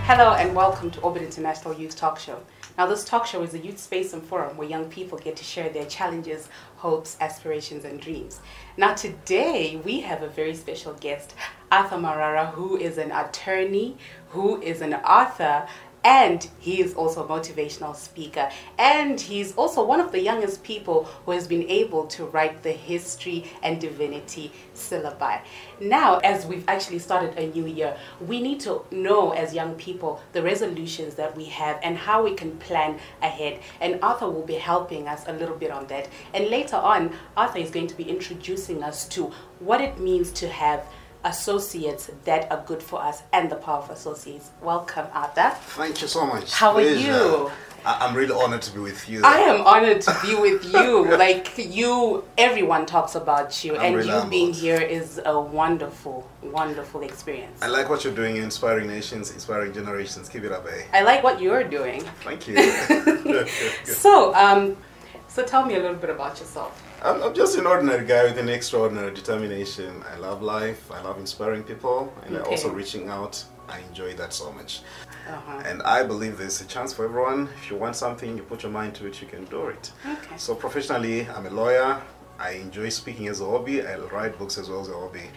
Hello and welcome to Orbit International Youth Talk Show. Now this talk show is a youth space and forum where young people get to share their challenges, hopes, aspirations and dreams. Now today we have a very special guest, Authur Marara, who is an attorney, who is an author, and he is also a motivational speaker. And he's also one of the youngest people who has been able to write the history and divinity syllabi. Now, as we've actually started a new year, we need to know as young people the resolutions that we have and how we can plan ahead. And Authur will be helping us a little bit on that. And later on, Authur is going to be introducing us to what it means to have associates that are good for us and the power of associates. Welcome, Authur. Thank you so much. How are you? I'm really honored to be with you. I am honored to be with you. Like you, everyone talks about you, and really you being here is a wonderful, wonderful experience. I like what you're doing, inspiring nations, inspiring generations. Keep it up, eh? I like what you're doing. Thank you. So tell me a little bit about yourself. I'm just an ordinary guy with an extraordinary determination. I love life, I love inspiring people, and Okay. also reaching out. I enjoy that so much. Uh-huh. And I believe there's a chance for everyone. If you want something, you put your mind to it, you can do it. Okay. So professionally, I'm a lawyer. I enjoy speaking as a hobby. I write books as well as a hobby.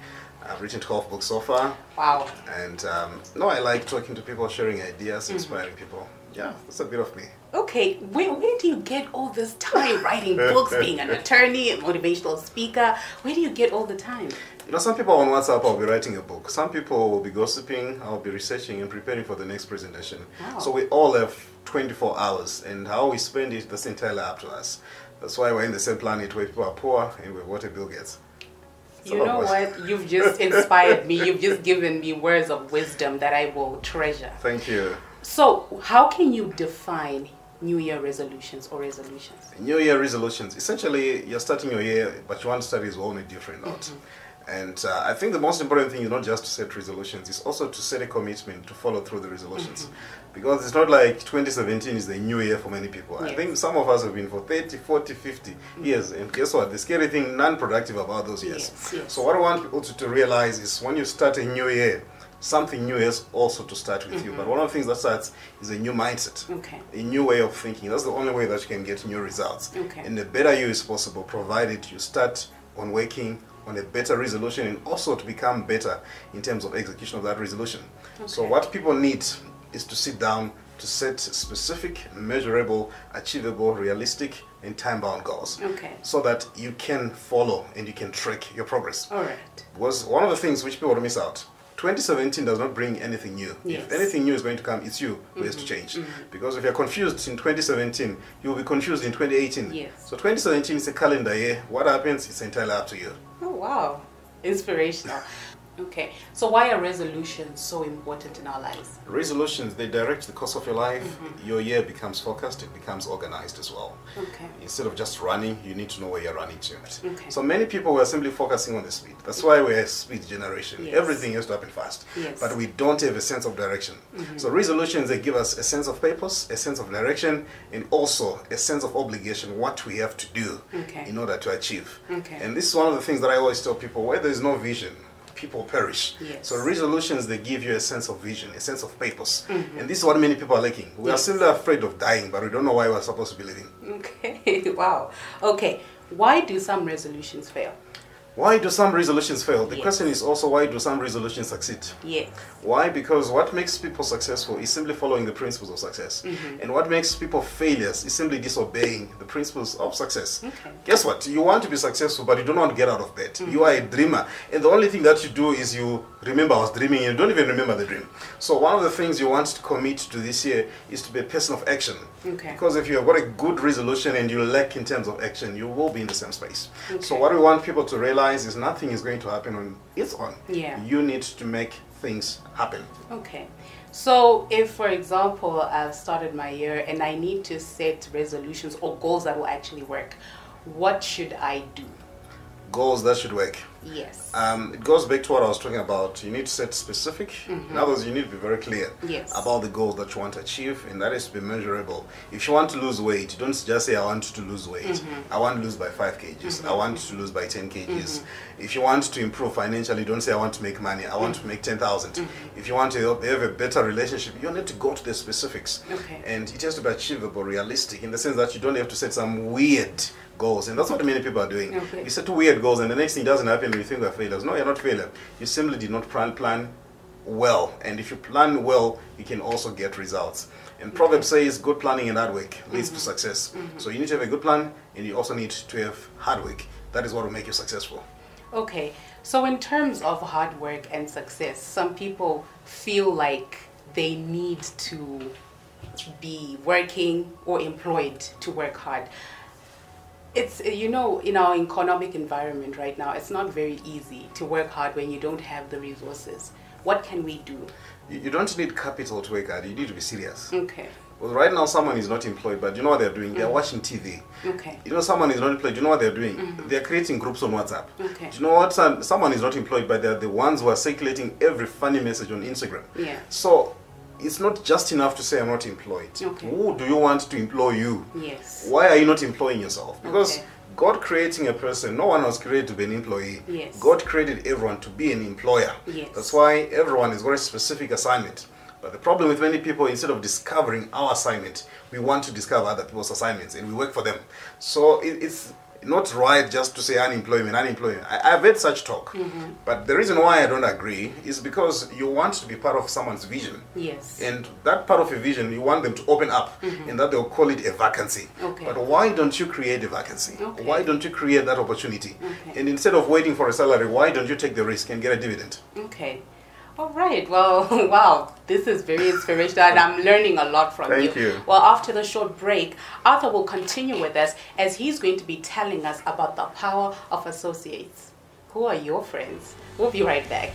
I've written 12 books so far. Wow. And I like talking to people, sharing ideas, inspiring people. Yeah, that's a bit of me. Okay, where do you get all this time writing books, being an attorney, a motivational speaker? Where do you get all the time? You know, some people on WhatsApp, I'll be writing a book. Some people will be gossiping, I'll be researching and preparing for the next presentation. Wow. So we all have 24 hours, and how we spend it, that's entirely up to us. That's why we're in the same planet where people are poor and we're what a Bill Gates. You know what? You've just inspired me. You've just given me words of wisdom that I will treasure. Thank you. So, how can you define New Year resolutions or resolutions? New Year resolutions. Essentially, you're starting your year, but you want to start it on a different note. And I think the most important thing is not just to set resolutions, it's also to set a commitment to follow through the resolutions. Because it's not like 2017 is the new year for many people. Yes. I think some of us have been for 30, 40, 50 years. And guess what? The scary thing, non-productive about those years. Yes. So what I want people to realize is when you start a new year, something new is also to start with you. But one of the things that starts is a new mindset, Okay. a new way of thinking. That's the only way that you can get new results. Okay. And the better you is possible, provided you start on working on a better resolution and also to become better in terms of execution of that resolution. So Okay. what people need is to sit down to set specific, measurable, achievable, realistic, and time-bound goals. Okay. So that you can follow and you can track your progress. All right. Was one of the things which people miss out. 2017 does not bring anything new. Yes. If anything new is going to come, it's you who has to change. Because if you're confused in 2017, you will be confused in 2018. Yes. So 2017 is a calendar year. What happens is entirely up to you. Oh, wow. Inspirational. Okay. So why are resolutions so important in our lives? Resolutions, they direct the course of your life. Your year becomes focused, it becomes organized as well. Okay. Instead of just running, you need to know where you're running to. Okay. So many people were simply focusing on the speed. That's why we're a speed generation. Yes. Everything has to happen fast. Yes. But we don't have a sense of direction. So resolutions, they give us a sense of purpose, a sense of direction, and also a sense of obligation, what we have to do Okay. in order to achieve. Okay. And this is one of the things that I always tell people, where there is no vision, people perish. Yes. So resolutions, they give you a sense of vision, a sense of purpose. And this is what many people are lacking. We are Yes. simply afraid of dying, but we don't know why we're supposed to be living. Okay. Wow. Okay. Why do some resolutions fail? Why do some resolutions fail? The Yes. question is also, why do some resolutions succeed? Yes. Why? Because what makes people successful is simply following the principles of success. And what makes people failures is simply disobeying the principles of success. Okay. Guess what? You want to be successful, but you don't want to get out of bed. You are a dreamer. And the only thing that you do is you remember I was dreaming and you don't even remember the dream. So one of the things you want to commit to this year is to be a person of action. Okay. Because if you have got a good resolution and you lack in terms of action, you will be in the same space. Okay. So what we want people to realize is nothing is going to happen on its own. Yeah. You need to make things happen. Okay. So if, for example, I've started my year and I need to set resolutions or goals that will actually work, what should I do? Goals that should work. Yes. It goes back to what I was talking about. You need to set specific. In other words, you need to be very clear Yes. about the goals that you want to achieve, and that is to be measurable. If you want to lose weight, don't just say, I want to lose weight. I want to lose by 5 kgs. I want to lose by 10 kgs. If you want to improve financially, don't say, I want to make money. I want to make 10,000. If you want to have a better relationship, you need to go to the specifics. Okay. And it has to be achievable, realistic, in the sense that you don't have to set some weird goals. And that's what many people are doing. Okay. You set weird goals, and the next thing doesn't happen, and you think we're failures. No, you're not failure. You simply did not plan well. And if you plan well, you can also get results. And Proverbs says good planning and hard work leads to success. So you need to have a good plan, and you also need to have hard work. That is what will make you successful. Okay, so in terms of hard work and success, some people feel like they need to be working or employed to work hard. It's, in our economic environment right now, it's not very easy to work hard when you don't have the resources. What can we do? You don't need capital to work hard. You need to be serious. Okay. Well, right now, someone is not employed, but you know what they're doing? They're watching TV. Okay. Someone is not employed. You know what they're doing? They're creating groups on WhatsApp. Okay. Do you know what? Someone is not employed, but they're the ones who are circulating every funny message on Instagram. Yeah. So it's not just enough to say I'm not employed. Okay. Who do you want to employ you? Yes. Why are you not employing yourself? Because Okay. God creating a person, no one was created to be an employee. Yes. God created everyone to be an employer. Yes. That's why everyone has got a specific assignment. But the problem with many people, instead of discovering our assignment, we want to discover other people's assignments and we work for them. So it's not right just to say unemployment. I've heard such talk. But the reason why I don't agree is because you want to be part of someone's vision. Yes. And that part of a vision, you want them to open up and that they'll call it a vacancy. Okay. But why don't you create a vacancy? Okay. Why don't you create that opportunity? Okay. And instead of waiting for a salary, why don't you take the risk and get a dividend? Okay. All right. Well, wow. This is very inspirational and I'm learning a lot from you. Thank you. Well, after the short break, Authur will continue with us as he's going to be telling us about the power of associates. Who are your friends? We'll be right back.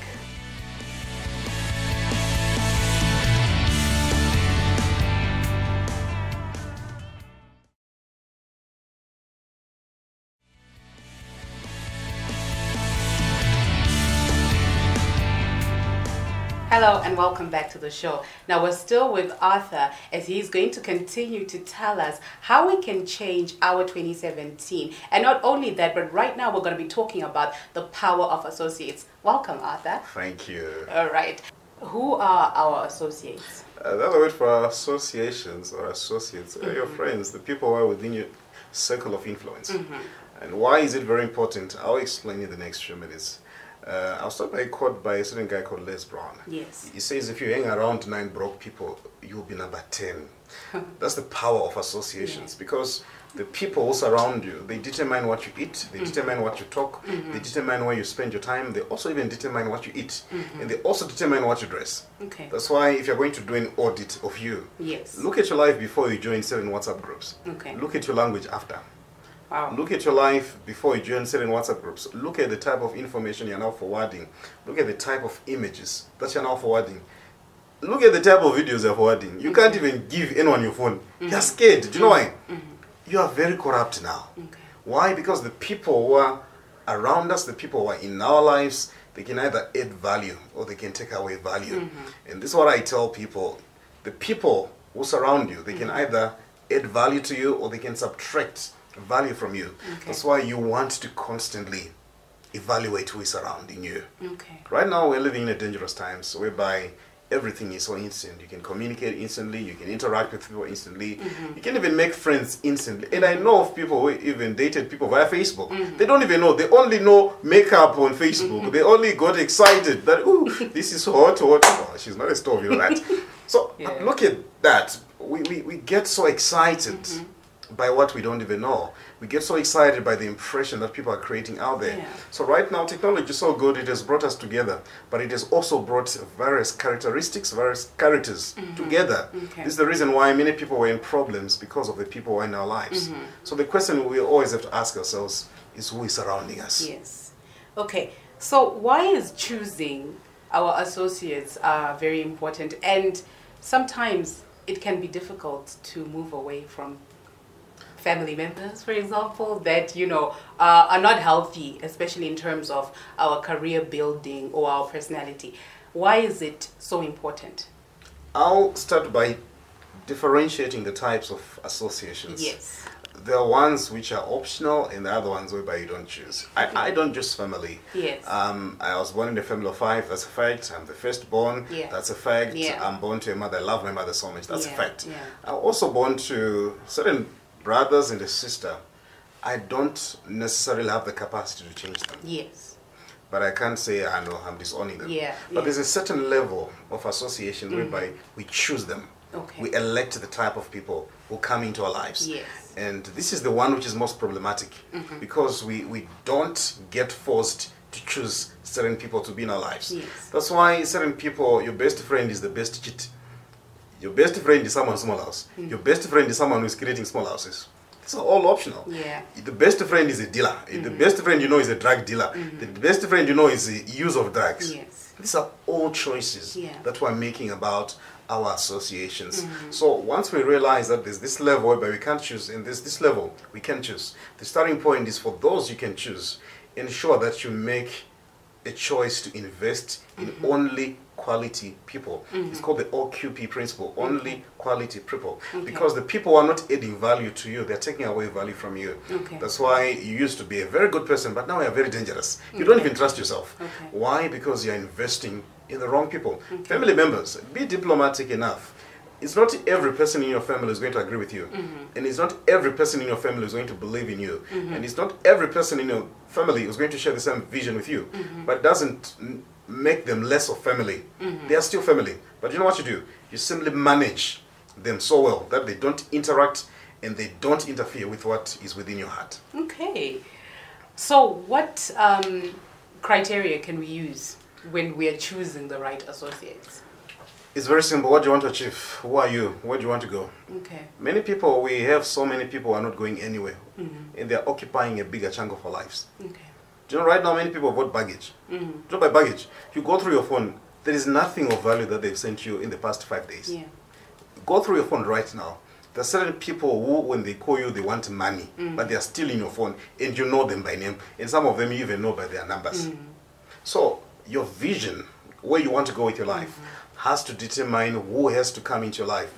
Hello and welcome back to the show. Now we're still with Authur as he's going to continue to tell us how we can change our 2017. And not only that, but right now we're going to be talking about the power of associates. Welcome, Authur. Thank you. All right. Who are our associates? The other word for associations or associates are your friends, the people who are within your circle of influence. And why is it very important? I'll explain in the next few minutes. I'll start by a quote by a certain guy called Les Brown. Yes. He says, if you hang around 9 broke people, you'll be number 10. That's the power of associations, because the people who surround you, they determine what you eat, they determine what you talk, they determine where you spend your time, they also even determine what you eat, and they also determine what you dress. Okay. That's why if you're going to do an audit of you, Yes. look at your life before you join 7 WhatsApp groups. Okay. Look at your language after. Wow. Look at your life before you join certain WhatsApp groups. Look at the type of information you're now forwarding. Look at the type of images that you're now forwarding. Look at the type of videos you're forwarding. You can't even give anyone your phone. You're scared. Do you know why? You are very corrupt now. Okay. Why? Because the people who are around us, the people who are in our lives, they can either add value or they can take away value. And this is what I tell people. The people who surround you, they can either add value to you or they can subtract value from you. Okay. That's why you want to constantly evaluate who is surrounding you. Okay. Right now we're living in a dangerous times whereby everything is so instant. You can communicate instantly, you can interact with people instantly, you can even make friends instantly. And I know of people who even dated people via Facebook. They don't even know, they only know makeup on Facebook. They only got excited that, ooh, this is hot. Oh, she's not a stove, you know that. So look at that. We get so excited by what we don't even know. We get so excited by the impression that people are creating out there. Yeah. So right now, technology is so good, it has brought us together, but it has also brought various characteristics, various characters together. Okay. This is the reason why many people were in problems, because of the people who are in our lives. So the question we always have to ask ourselves is, who is surrounding us? Yes. Okay. So why is choosing our associates very important? And sometimes it can be difficult to move away from family members, for example, that, you know, are not healthy, especially in terms of our career building or our personality. Why is it so important? I'll start by differentiating the types of associations. Yes. There are ones which are optional and the other ones whereby you don't choose. I don't choose family. Yes. I was born in a family of 5, that's a fact. I'm the firstborn, Yeah. that's a fact. Yeah. I'm born to a mother, I love my mother so much, that's a Yeah. fact. Yeah. I'm also born to certain brothers and a sister. I don't necessarily have the capacity to change them. Yes. But I can't say, I know, I'm disowning them. Yeah. But there's a certain level of association whereby we choose them. Okay. We elect the type of people who come into our lives. Yes. And this is the one which is most problematic because we don't get forced to choose certain people to be in our lives. Yes. That's why certain people, your best friend is the best cheat. Your best friend is someone small house. Your best friend is someone who's creating small houses. It's all optional. Yeah. The best friend is a dealer. The best friend you know is a drug dealer. The best friend you know is the use of drugs. Yes. These are all choices that we're making about our associations. So once we realize that there's this level where we can't choose and there's this level we can choose, the starting point is for those you can choose, ensure that you make a choice to invest in only quality people. It's called the OQP principle, only quality people. Because the people are not adding value to you, they're taking away value from you. That's why you used to be a very good person, but now you're very dangerous. You don't even trust yourself. Why? Because you're investing in the wrong people. Family members, be diplomatic enough. It's not every person in your family is going to agree with you. And it's not every person in your family is going to believe in you. And it's not every person in your family is going to share the same vision with you. But it doesn't make them less of family. They are still family. But you know what you do? You simply manage them so well that they don't interact and they don't interfere with what is within your heart. Okay. So what criteria can we use when we are choosing the right associates? It's very simple. What do you want to achieve? Who are you? Where do you want to go? Okay. Many people, we have so many people who are not going anywhere. And they're occupying a bigger chunk of our lives. Okay. Do you know right now many people vote baggage? Do you know by baggage? You go through your phone, there is nothing of value that they've sent you in the past 5 days. Yeah. Go through your phone right now. There are certain people who, when they call you, they want money, but they are still in your phone, and you know them by name, and some of them you even know by their numbers. So your vision, where you want to go with your life, has to determine who has to come into your life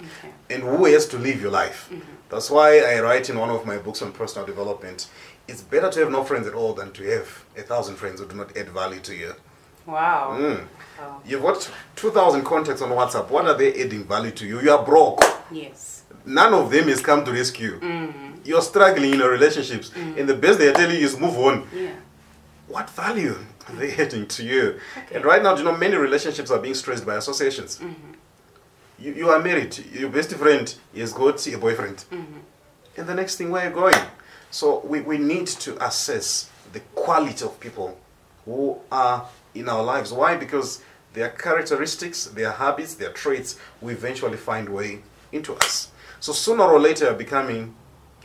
and who has to live your life. That's why I write in one of my books on personal development, it's better to have no friends at all than to have 1,000 friends who do not add value to you. Wow. Oh. You've got 2,000 contacts on WhatsApp. What are they adding value to you? You are broke. Yes. None of them has come to rescue. You're struggling in your relationships, and the best they're telling you is move on. Yeah. What value are they adding to you? Okay. And right now, do you know, many relationships are being stressed by associations. You are married, your best friend has got a boyfriend. And the next thing, where are you going? So we need to assess the quality of people who are in our lives. Why? Because their characteristics, their habits, their traits will eventually find way into us. So sooner or later, you're becoming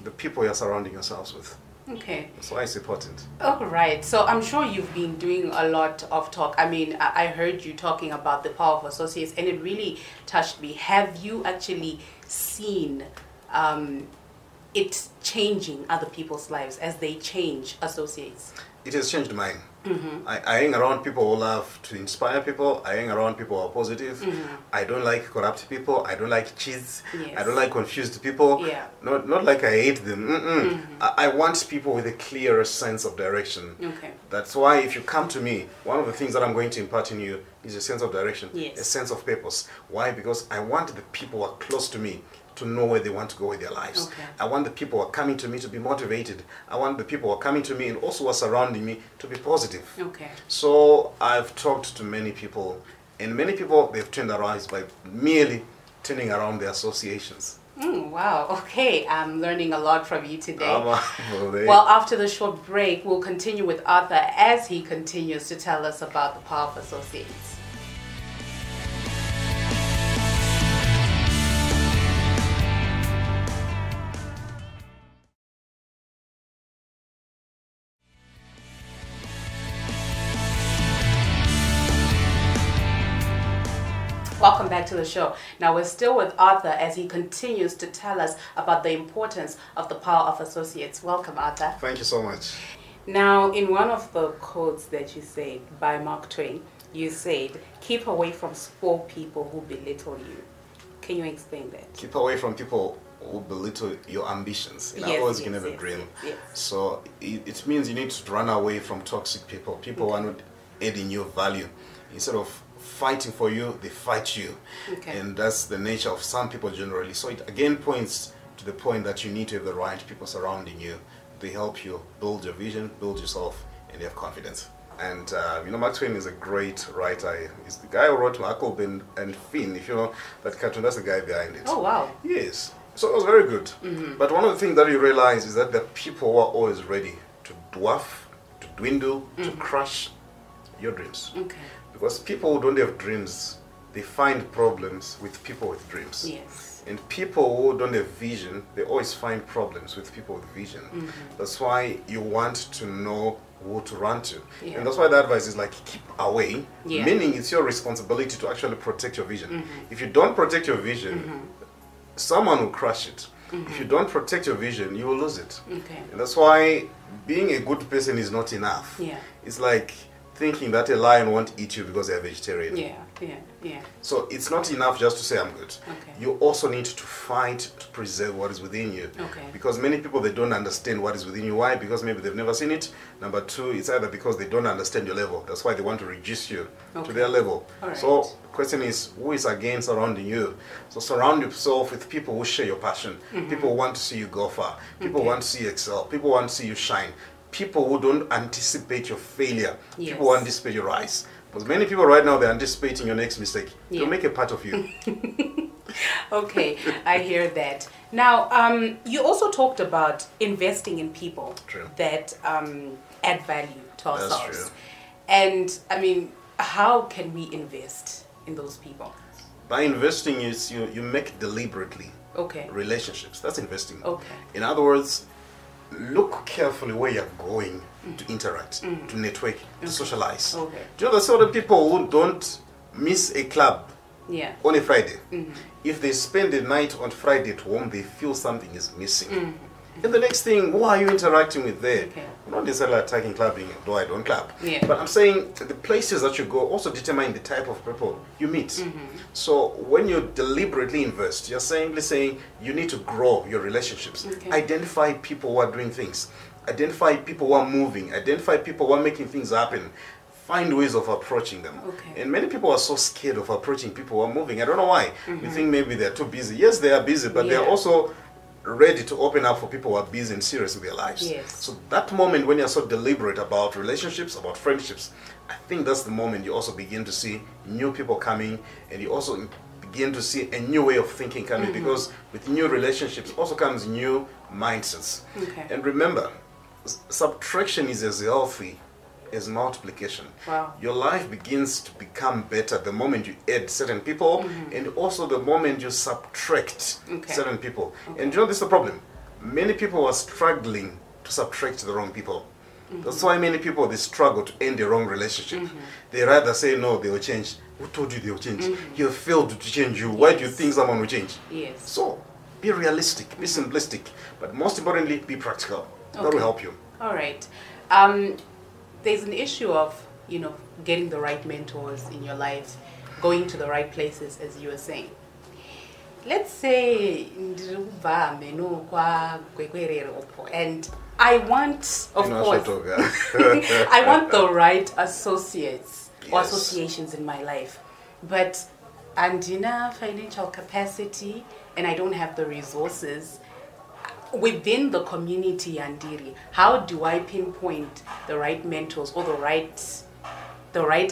the people you're surrounding yourselves with. Okay. That's why it's important. All right. So I'm sure you've been doing a lot of talk. I mean, I heard you talking about the power of associates, and it really touched me. Have you actually seen it changing other people's lives as they change associates? It has changed mine. I hang around people who love to inspire people. I hang around people who are positive. I don't like corrupt people. I don't like cheats. Yes. I don't like confused people. Yeah. Not like I hate them. I want people with a clearer sense of direction. Okay. That's why if you come to me, one of the things that I'm going to impart in you is a sense of direction, Yes. a sense of purpose. Why? Because I want the people who are close to me to know where they want to go with their lives. Okay. I want the people who are coming to me to be motivated. I want the people who are coming to me and also who are surrounding me to be positive. Okay. So I've talked to many people, and many people, they've turned their eyes by merely turning around their associations. Wow. Okay. I'm learning a lot from you today. Well, Well, after the short break, we'll continue with Authur as he continues to tell us about the power of associates. Welcome back back to the show. Now we're still with Authur as he continues to tell us about the importance of the power of associates. Welcome, Authur. Thank you so much. Now, in one of the quotes that you said by Mark Twain, you said, keep away from spoiled people who belittle you. Can you explain that? Keep away from people who belittle your ambitions. In other words, you can have a dream. Yes. So it means you need to run away from toxic people. People who are not adding your value. Instead of fighting for you, they fight you. And that's the nature of some people generally. So it again points to the point that you need to have the right people surrounding you. They help you build your vision, build yourself, and you have confidence. And you know, Mark Twain is a great writer. He's the guy who wrote Huckleberry and Finn. If you know that cartoon, that's the guy behind it. Oh, wow. Yes. So it was very good. But one of the things that you realize is that the people who are always ready to dwarf, to dwindle, to crush your dreams. Because people who don't have dreams, they find problems with people with dreams. Yes. And people who don't have vision, they always find problems with people with vision. That's why you want to know who to run to. And that's why the advice is like, keep away, meaning it's your responsibility to actually protect your vision. If you don't protect your vision, someone will crush it. If you don't protect your vision, you will lose it. And that's why being a good person is not enough. It's like thinking that a lion won't eat you because they're vegetarian. So it's not enough just to say I'm good. You also need to fight to preserve what is within you. Because many people, they don't understand what is within you. Why? Because maybe they've never seen it. Number two, it's either because they don't understand your level. That's why they want to reduce you to their level. So the question is, who is again surrounding you? So surround yourself with people who share your passion. People who want to see you go far. People who want to see you excel. People who want to see you shine. People who don't anticipate your failure. People who anticipate your rise. Because many people right now, they're anticipating your next mistake. They'll make a part of you. Okay, I hear that. Now, you also talked about investing in people that add value to ourselves. That's true. And, I mean, how can we invest in those people? By investing, you make deliberately relationships. That's investing. In other words, look carefully where you're going to interact, to network, to socialize. Do you know the sort of people who don't miss a club on a Friday? If they spend the night on Friday at home, they feel something is missing. And the next thing, who are you interacting with there? I'm not necessarily attacking clubbing, though I don't club. But I'm saying the places that you go also determine the type of people you meet. So when you deliberately invest, you're simply saying you need to grow your relationships. Identify people who are doing things. Identify people who are moving. Identify people who are making things happen. Find ways of approaching them. And many people are so scared of approaching people who are moving. I don't know why. We think maybe they're too busy. Yes, they are busy, but they're also ready to open up for people who are busy and serious with their lives. So that moment when you're so deliberate about relationships, about friendships, I think that's the moment you also begin to see new people coming, and you also begin to see a new way of thinking coming, because with new relationships also comes new mindsets. And remember, subtraction is as healthy as multiplication. Your life begins to become better the moment you add certain people, and also the moment you subtract certain people. And you know, this is the problem. Many people are struggling to subtract the wrong people. That's why many people, they struggle to end the wrong relationship. They rather say, no, they will change. Who told you they will change? You have failed to change you. Why do you think someone will change? So be realistic, be simplistic, but most importantly, be practical. That will help you. All right. There's an issue of, you know, getting the right mentors in your life, going to the right places, as you were saying. Let's say, and I want, of course, I want the right associates or associations in my life, but I'm in a financial capacity and I don't have the resources within the community. Andiri, how do I pinpoint the right mentors or the right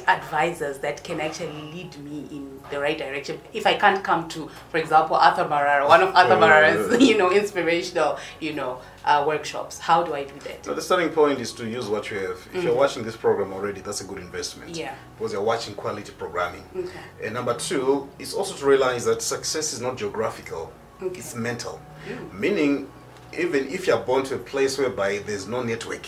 advisors that can actually lead me in the right direction? If I can't come to, for example, Authur Marara, one of Authur Marara's, you know, inspirational, you know, workshops, how do I do that? So the starting point is to use what you have. If you're watching this program already, that's a good investment. Because you're watching quality programming. And number two is also to realize that success is not geographical, it's mental. Meaning, even if you're born to a place whereby there's no network,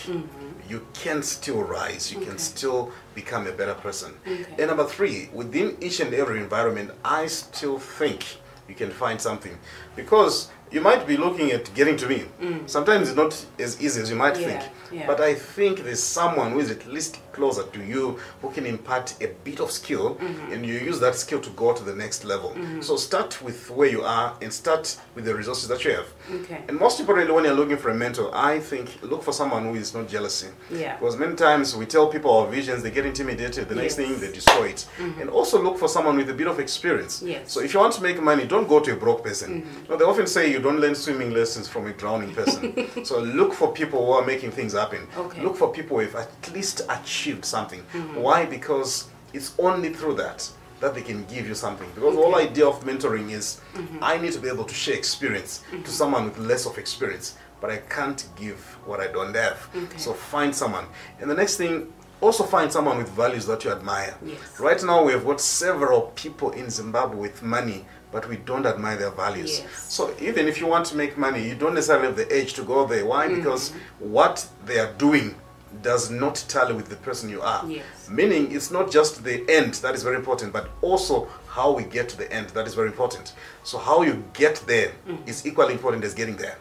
you can still rise, you can still become a better person. Okay. And number 3, within each and every environment, I still think you can find something. Because you might be looking at getting to me. Sometimes it's not as easy as you might think. Yeah. But I think there's someone who is at least closer to you who can impart a bit of skill, and you use that skill to go to the next level. So start with where you are and start with the resources that you have. Okay. And most importantly, when you're looking for a mentor, I think look for someone who is not jealousy. Yeah. Because many times we tell people our visions, they get intimidated. The next Yes. thing, they destroy it. And also look for someone with a bit of experience. Yes. So if you want to make money, don't go to a broke person. No, they often say you don't learn swimming lessons from a drowning person. So look for people who are making things happen. Okay. Look for people who have at least achieved something. Why? Because it's only through that they can give you something. Because the whole idea of mentoring is I need to be able to share experience to someone with less of experience, but I can't give what I don't have. So find someone. And the next thing, also find someone with values that you admire. Yes. Right now we have got several people in Zimbabwe with money, but we don't admire their values. Yes. So even if you want to make money, you don't necessarily have the age to go there. Why? Because what they are doing does not tally with the person you are. Yes. Meaning it's not just the end that is very important, but also how we get to the end that is very important. So how you get there is equally important as getting there.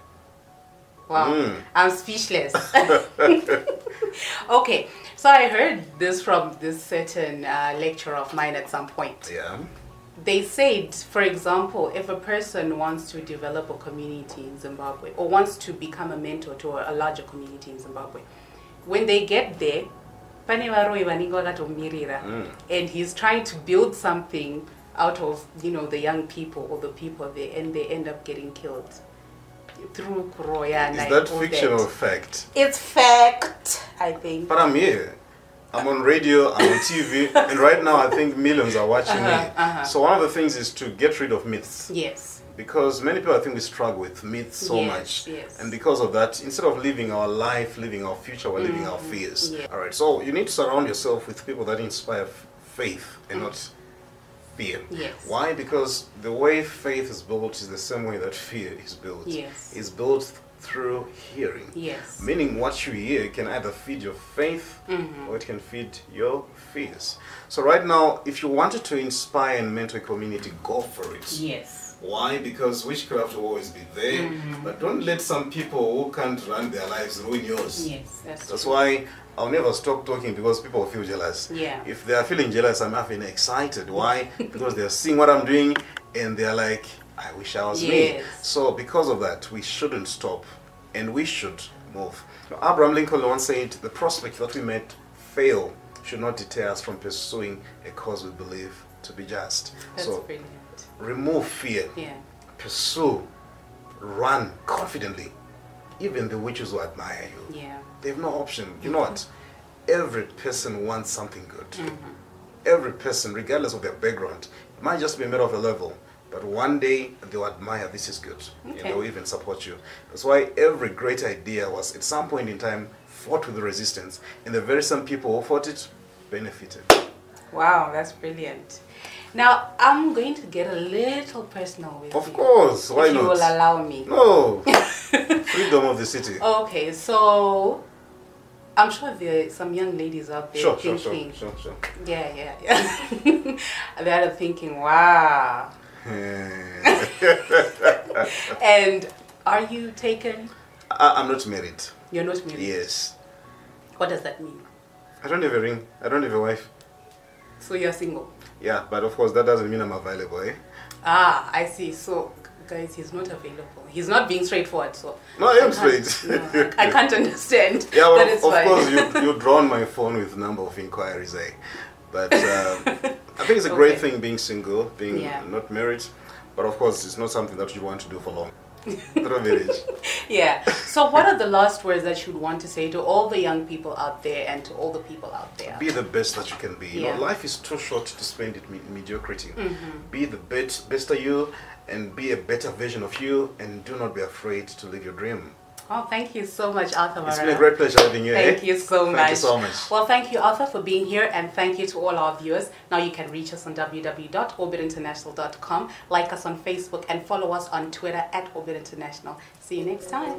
Wow, I'm speechless. Okay, so I heard this from this certain lecturer of mine at some point. Yeah. They said, for example, if a person wants to develop a community in Zimbabwe or wants to become a mentor to a larger community in Zimbabwe, when they get there, and he's trying to build something out of, the young people or the people there, and they end up getting killed through Kuroya. Is that fiction or fact? It's fact, I think. But I'm here. I'm on radio, I'm on TV, and right now I think millions are watching me. So one of the things is to get rid of myths. Yes. Because many people, I think, we struggle with myths so much. Yes. And because of that, instead of living our life, living our future, we're living our fears. Yeah. All right, so you need to surround yourself with people that inspire faith and not fear. Yes. Why? Because the way faith is built is the same way that fear is built. Yes. It's built through hearing. Yes. Meaning what you hear can either feed your faith or it can feed your fears. So right now, if you wanted to inspire and mentor a community, go for it. Yes. Why? Because witchcraft will always be there, but don't let some people who can't run their lives ruin yours. Yes, That's why I'll never stop talking, because people feel jealous. Yeah. If they are feeling jealous, I'm having excited. Why? Because they're seeing what I'm doing and they're like, I wish I was me. Yes. So because of that, we shouldn't stop and we should move. Now, Abraham Lincoln once said, the prospect that we might fail should not deter us from pursuing a cause we believe to be just. That's so brilliant. remove fear. Yeah. Pursue. Run confidently. Even the witches who admire you. Yeah. They have no option. You know what? Every person wants something good. Every person, regardless of their background, it might just be a matter of a level, but one day they'll admire this is good. And they'll even support you. That's why every great idea was at some point in time fought with resistance, and the very same people who fought it benefited. Wow, that's brilliant. Now, I'm going to get a little personal with you. Of course, why if not? you will allow me. No. Freedom of the city. Okay, so I'm sure there are some young ladies out there Sure. thinking, yeah. They're thinking, wow. And are you taken? I'm not married. You're not married? Yes. What does that mean? I don't have a ring. I don't have a wife. So you're single? Yeah, but of course that doesn't mean I'm available, eh? Ah, I see. So, guys, he's not available. He's not being straightforward, so... No, I am straight. No, I can't understand. Yeah, well, but it's of fine. course, you drawn my phone with number of inquiries, eh? But I think it's a great thing being single, being not married. But of course, it's not something that you want to do for long. Through village. Yeah. So what are the last words that you would want to say to all the young people out there and to all the people out there? Be the best that you can be. You know, life is too short to spend it in mediocrity. Be the best of you and be a better version of you, and do not be afraid to live your dream. Oh, thank you so much, Authur Marara. It's been a great pleasure having you. Thank you so much. Thank you so much. Well, thank you, Authur, for being here, and thank you to all our viewers. Now you can reach us on www.orbitinternational.com, like us on Facebook, and follow us on Twitter at Orbit International. See you next time.